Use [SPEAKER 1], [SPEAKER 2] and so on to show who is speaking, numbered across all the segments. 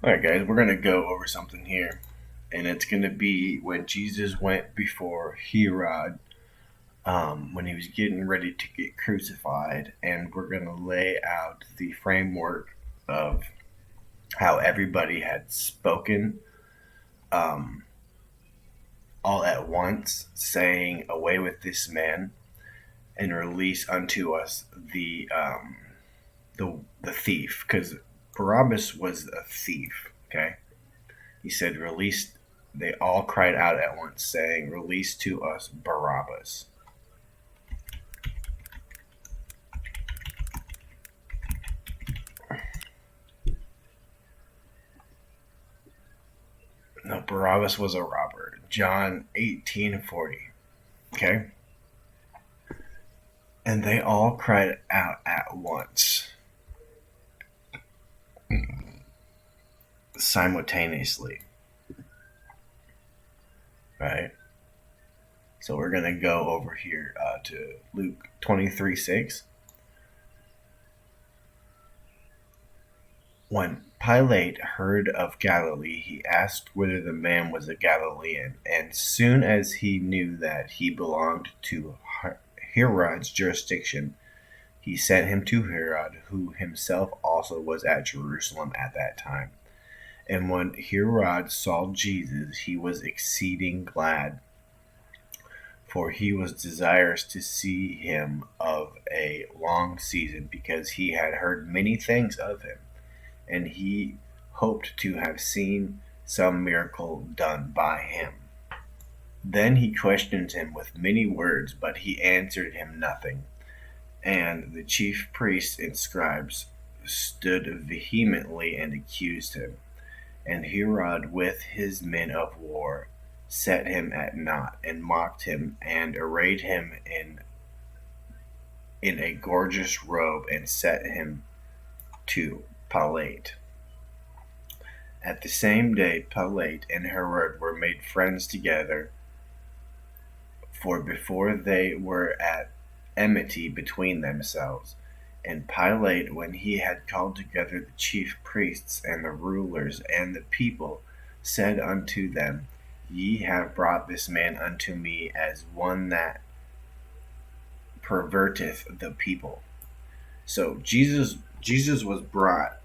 [SPEAKER 1] All right, guys, we're going to go over something here. And it's going to be when Jesus went before Herod, when he was getting ready to get crucified. And we're going to lay out the framework of how everybody had spoken um, all at once, saying, "Away with this man, and release unto us the thief," because Barabbas was a thief. Okay, he said, "Release." They all cried out at once, saying, "Release to us Barabbas." No, Barabbas was a robber. John 18:40. Okay, and they all cried out at once, simultaneously. Right. So we're gonna go over here to Luke 23:6. When Pilate heard of Galilee, he asked whether the man was a Galilean, and soon as he knew that he belonged to Herod's jurisdiction, he sent him to Herod, who himself also was at Jerusalem at that time. And when Herod saw Jesus, he was exceeding glad, for he was desirous to see him of a long season, because he had heard many things of him, and he hoped to have seen some miracle done by him. Then he questioned him with many words, but he answered him nothing. And the chief priests and scribes stood vehemently and accused him. And Herod with his men of war set him at naught, and mocked him, and arrayed him in a gorgeous robe, and set him to Pilate. At the same day Pilate and Herod were made friends together, for before they were at enmity between themselves. And Pilate, when he had called together the chief priests and the rulers and the people, said unto them, Ye have brought this man unto me as one that perverteth the people. So Jesus was brought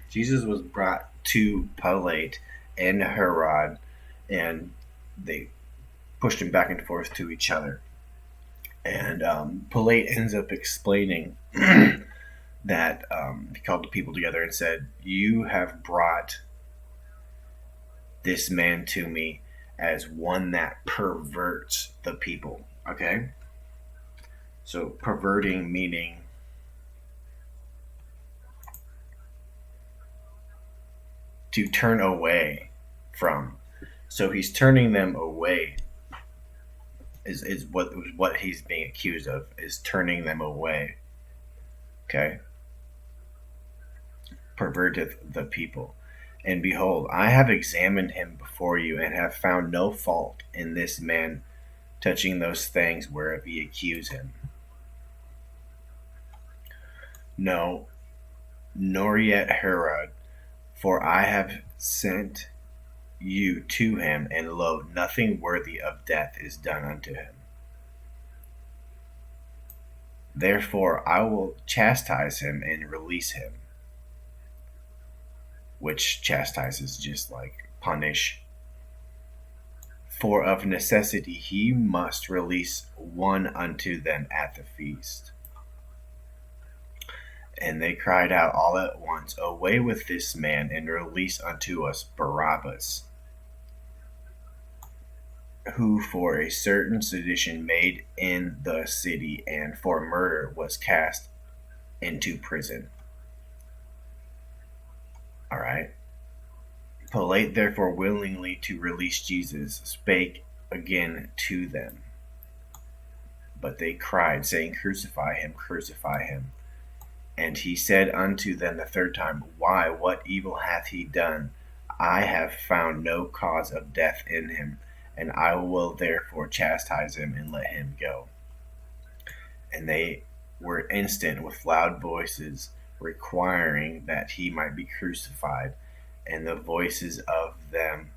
[SPEAKER 1] Jesus was brought to Pilate and Herod, and they pushed him back and forth to each other. And Pilate ends up explaining that he called the people together and said, "You have brought this man to me as one that perverts the people." Okay? So, perverting meaning to turn away from. So, he's turning them away. Is what he's being accused of, is turning them away. Okay? Perverteth the people. And behold, I have examined him before you, and have found no fault in this man touching those things whereof ye accuse him. No, nor yet Herod, for I have sent you to him, and lo, nothing worthy of death is done unto him. Therefore I will chastise him and release him. Which chastises, just like punish. For of necessity he must release one unto them at the feast. And they cried out all at once, Away with this man, and release unto us Barabbas, who for a certain sedition made in the city, and for murder was cast into prison. All right. Pilate, therefore, willingly to release Jesus, spake again to them. But they cried, saying, Crucify him, crucify him. And he said unto them the third time, Why, what evil hath he done? I have found no cause of death in him, and I will therefore chastise him, and let him go. And they were instant with loud voices, requiring that he might be crucified, and the voices of them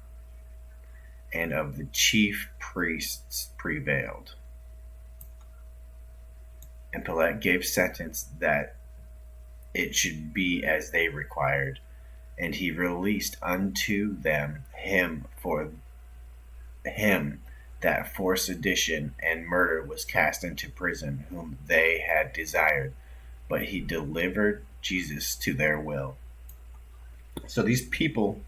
[SPEAKER 1] and of the chief priests prevailed. And Pilate gave sentence that it should be as they required, and he released unto them him for him that for sedition and murder was cast into prison, whom they had desired, but he delivered Jesus to their will. So these people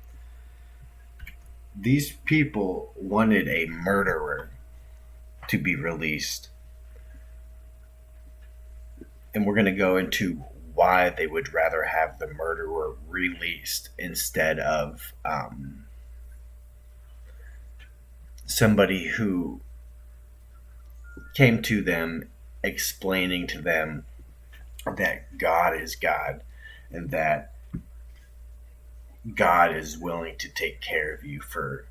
[SPEAKER 1] wanted a murderer to be released. And we're going to go into why they would rather have the murderer released instead of somebody who came to them explaining to them that God is God and that God is willing to take care of you for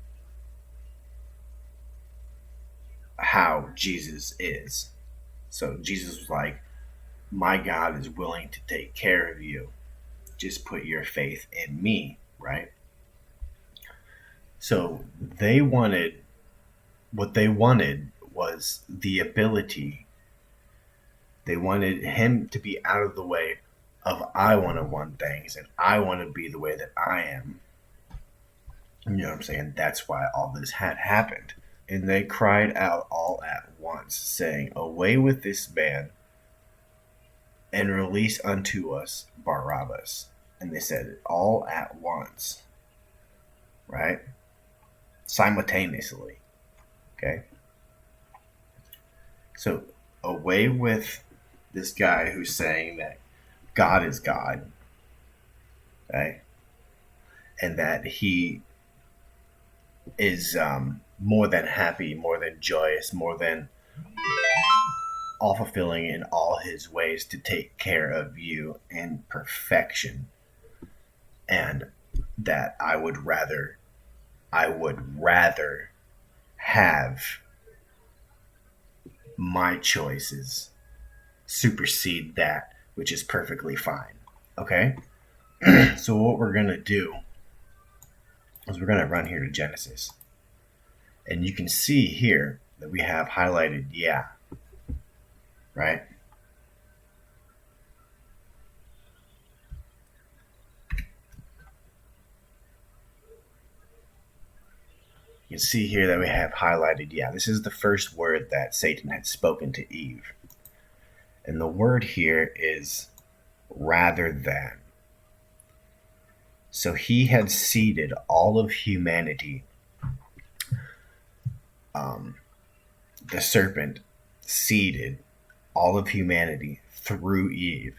[SPEAKER 1] how Jesus is. So Jesus was like, my God is willing to take care of you. Just put your faith in me, right? So what they wanted was the ability. They wanted him to be out of the way of I want to want things and I want to be the way that I am. You know what I'm saying? That's why all this had happened. And they cried out all at once, saying, away with this man, and release unto us Barabbas. And they said it all at once, right? Simultaneously. Okay? So, away with this guy who's saying that God is God, right? And that he is more than happy, more than joyous, more than all fulfilling in all his ways to take care of you in perfection. And that I would rather have my choices supersede that which is perfectly fine. Okay? So what we're going to do is we're going to run here to Genesis. And you can see here that we have highlighted yeah. Right? You can see here that we have highlighted yeah. This is the first word that Satan had spoken to Eve. And the word here is rather than. So he had seeded all of humanity. The serpent seeded all of humanity through Eve.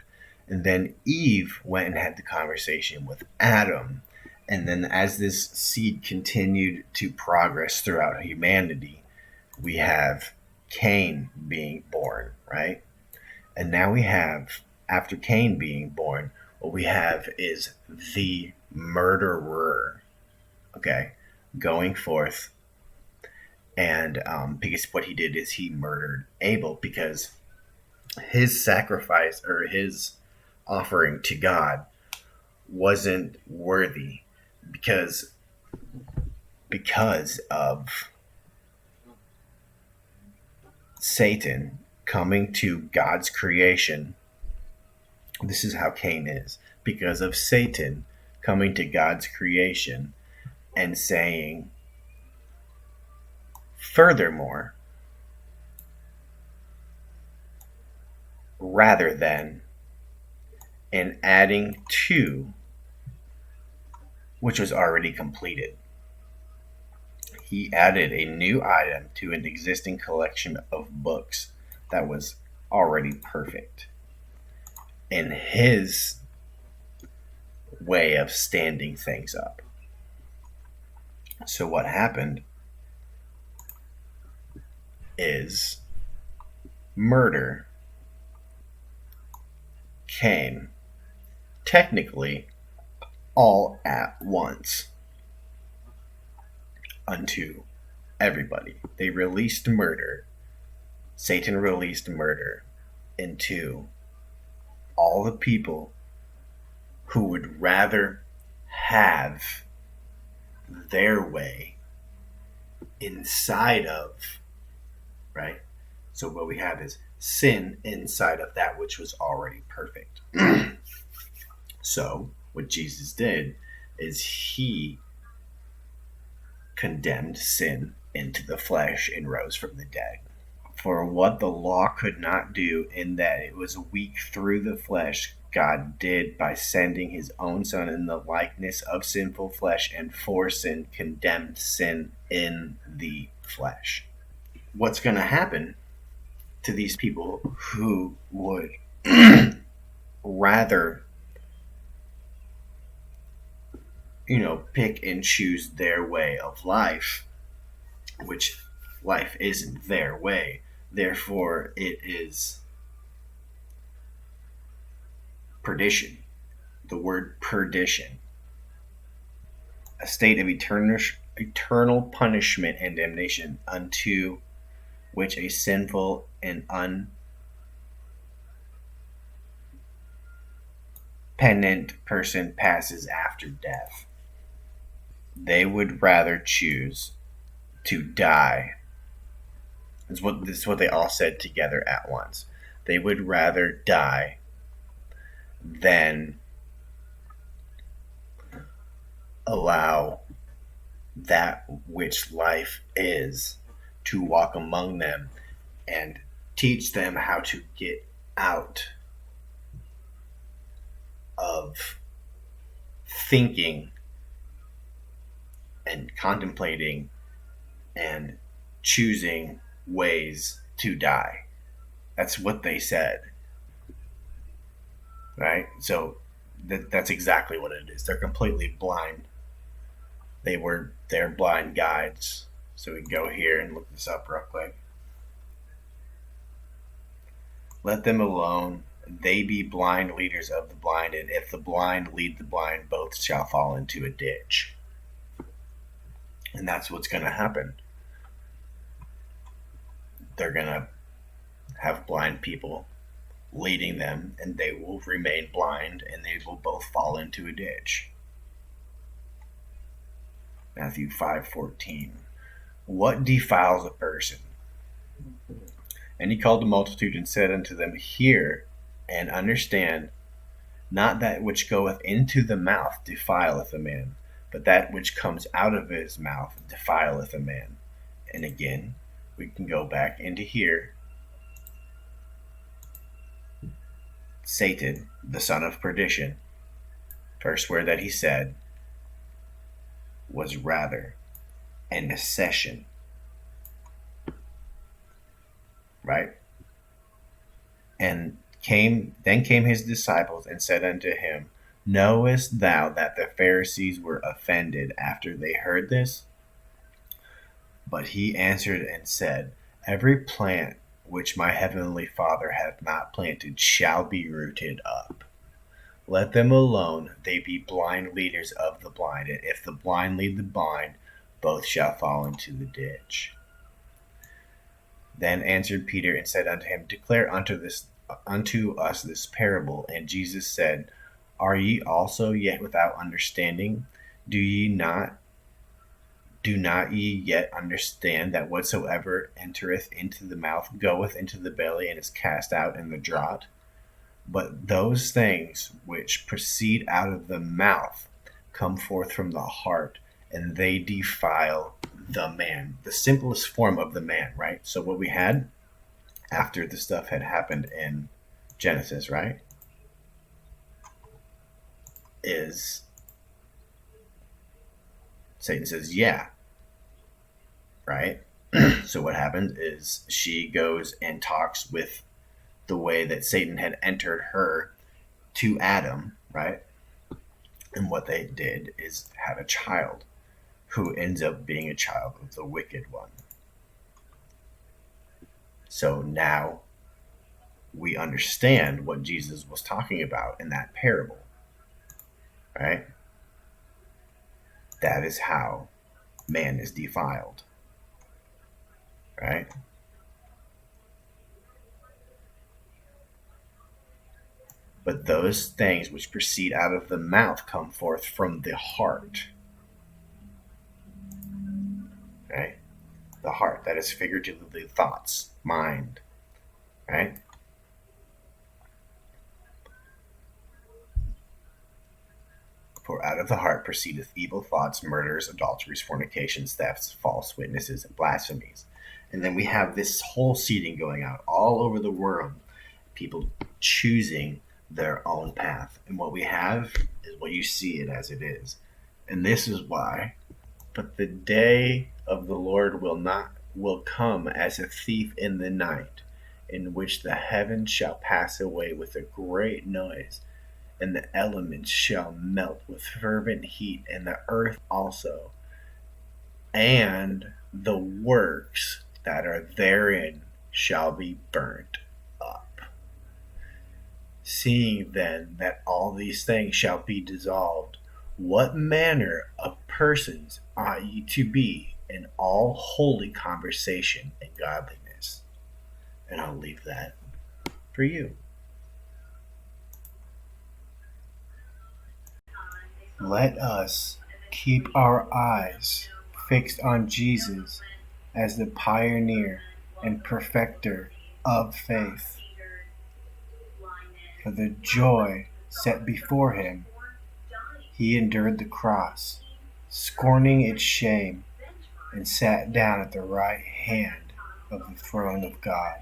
[SPEAKER 1] And then Eve went and had the conversation with Adam. And then as this seed continued to progress throughout humanity, we have Cain being born, right? And now we have, after Cain being born, what we have is the murderer, okay, going forth. And because what he did is he murdered Abel because his sacrifice or his offering to God wasn't worthy because of Satan coming to God's creation. This is how Cain is. Because of Satan coming to God's creation and saying, furthermore, rather than, and adding to, which was already completed. He added a new item to an existing collection of books that was already perfect in his way of standing things up. So what happened is murder came technically all at once unto everybody. They released murder. Satan released murder into all the people who would rather have their way inside of, right? So what we have is sin inside of that which was already perfect. So what Jesus did is he condemned sin into the flesh and rose from the dead. For what the law could not do, in that it was weak through the flesh, God did by sending his own Son in the likeness of sinful flesh, and for sin condemned sin in the flesh. What's going to happen to these people who would rather, pick and choose their way of life, which life isn't their way, therefore it is perdition. The word perdition, a state of eternal punishment and damnation, unto which a sinful and unpenitent person passes after death. They would rather choose to die. This is what they all said together at once. They would rather die than allow that which life is to walk among them and teach them how to get out of thinking and contemplating and choosing ways to die. That's what they said. Right? So that's exactly what it is. They're completely blind. They're blind guides. So we can go here and look this up real quick. Let them alone. They be blind leaders of the blind, and if the blind lead the blind, both shall fall into a ditch. And that's what's going to happen. They're going to have blind people leading them, and they will remain blind, and they will both fall into a ditch. Matthew 5:14. What defiles a person? And he called the multitude and said unto them, Hear and understand, not that which goeth into the mouth defileth a man, but that which comes out of his mouth defileth a man. And again, we can go back into here. Satan, the son of perdition, first word that he said was rather and accession. Right? And then came his disciples and said unto him, Knowest thou that the Pharisees were offended after they heard this? But he answered and said, Every plant which my heavenly Father hath not planted shall be rooted up. Let them alone, they be blind leaders of the blind, and if the blind lead the blind, both shall fall into the ditch. Then answered Peter and said unto him, Declare unto us this parable. And Jesus said, Are ye also yet without understanding? Do not ye yet understand that whatsoever entereth into the mouth goeth into the belly and is cast out in the draught? But those things which proceed out of the mouth come forth from the heart, and they defile the man. The simplest form of the man, right? So what we had after the stuff had happened in Genesis, right, is Satan says, yeah, right? So what happens is she goes and talks with the way that Satan had entered her to Adam, right? And what they did is have a child who ends up being a child of the wicked one. So now we understand what Jesus was talking about in that parable, right? That is how man is defiled, right? But those things which proceed out of the mouth come forth from the heart. Right? The heart, that is figuratively thoughts, mind. Right? For out of the heart proceedeth evil thoughts, murders, adulteries, fornications, thefts, false witnesses, and blasphemies. And then we have this whole seeding going out all over the world, people choosing their own path. And what we have is what you see it as it is. And this is why. But the day of the Lord will come as a thief in the night, in which the heavens shall pass away with a great noise, and the elements shall melt with fervent heat, and the earth also, and the works that are therein shall be burnt up. Seeing then that all these things shall be dissolved, what manner of persons ought ye to be in all holy conversation and godliness? And I'll leave that for you. Let us keep our eyes fixed on Jesus as the pioneer and perfecter of faith. For the joy set before him, he endured the cross, scorning its shame, and sat down at the right hand of the throne of God.